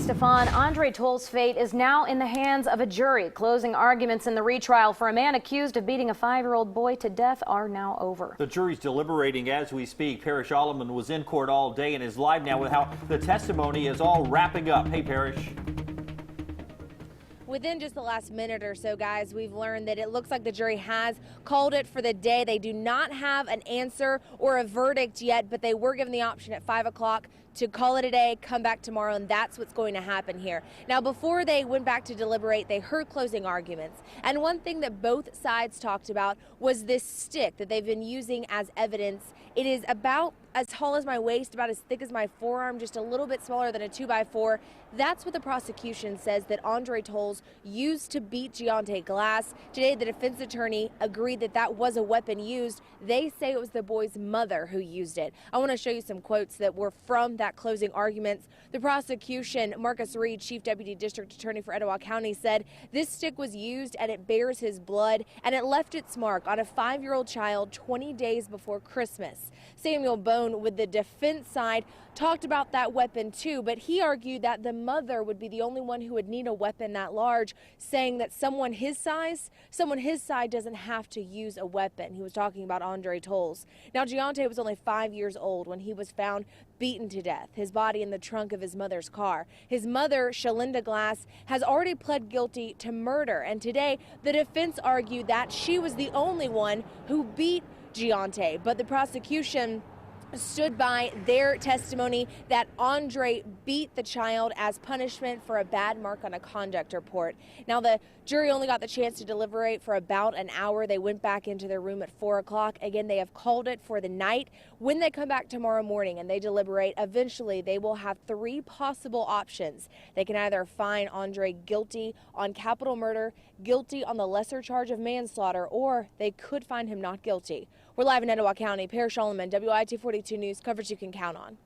Stefan, Andre Towles' fate is now in the hands of a jury. Closing arguments in the retrial for a man accused of beating a 5-year-old boy to death are now over. The jury's deliberating as we speak. Parrish Alleman was in court all day and is live now with how the testimony is all wrapping up. Hey, Parrish. Within just the last minute or so, guys, we've learned that it looks like the jury has called it for the day. They do not have an answer or a verdict yet, but they were given the option at 5 o'clock to call it a day, come back tomorrow, and that's what's going to happen here. Now, before they went back to deliberate, they heard closing arguments. And one thing that both sides talked about was this stick that they've been using as evidence. It is about as tall as my waist, about as thick as my forearm, just a little bit smaller than a 2x4. That's what the prosecution says that Andre Towles used to beat Giante Glass. Today, the defense attorney agreed that that was a weapon used. They say it was the boy's mother who used it. I want to show you some quotes that were from that closing arguments. The prosecution, Marcus Reed, Chief Deputy District Attorney for Etowah County, said this stick was used and it bears his blood and it left its mark on a 5-year-old child 20 days before Christmas. Samuel Bone with the defense side talked about that weapon too, but he argued that the mother would be the only one who would need a weapon that large, saying that someone his side doesn't have to use a weapon. He was talking about Andre Towles. Now, Giante was only 5 years old when he was found beaten to death, his body in the trunk of his mother's car. His mother, Shalinda Glass, has already pled guilty to murder, and today the defense argued that she was the only one who beat Giante, but the prosecution stood by their testimony that Andre beat the child as punishment for a bad mark on a conduct report. Now, the jury only got the chance to deliberate for about an hour. They went back into their room at 4 o'clock. Again, they have called it for the night. When they come back tomorrow morning and they deliberate, eventually they will have 3 possible options. They can either find Andre guilty on capital murder, guilty on the lesser charge of manslaughter, or they could find him not guilty. We're live in Etowah County. Parrish Alleman, WIT 42 News, coverage you can count on.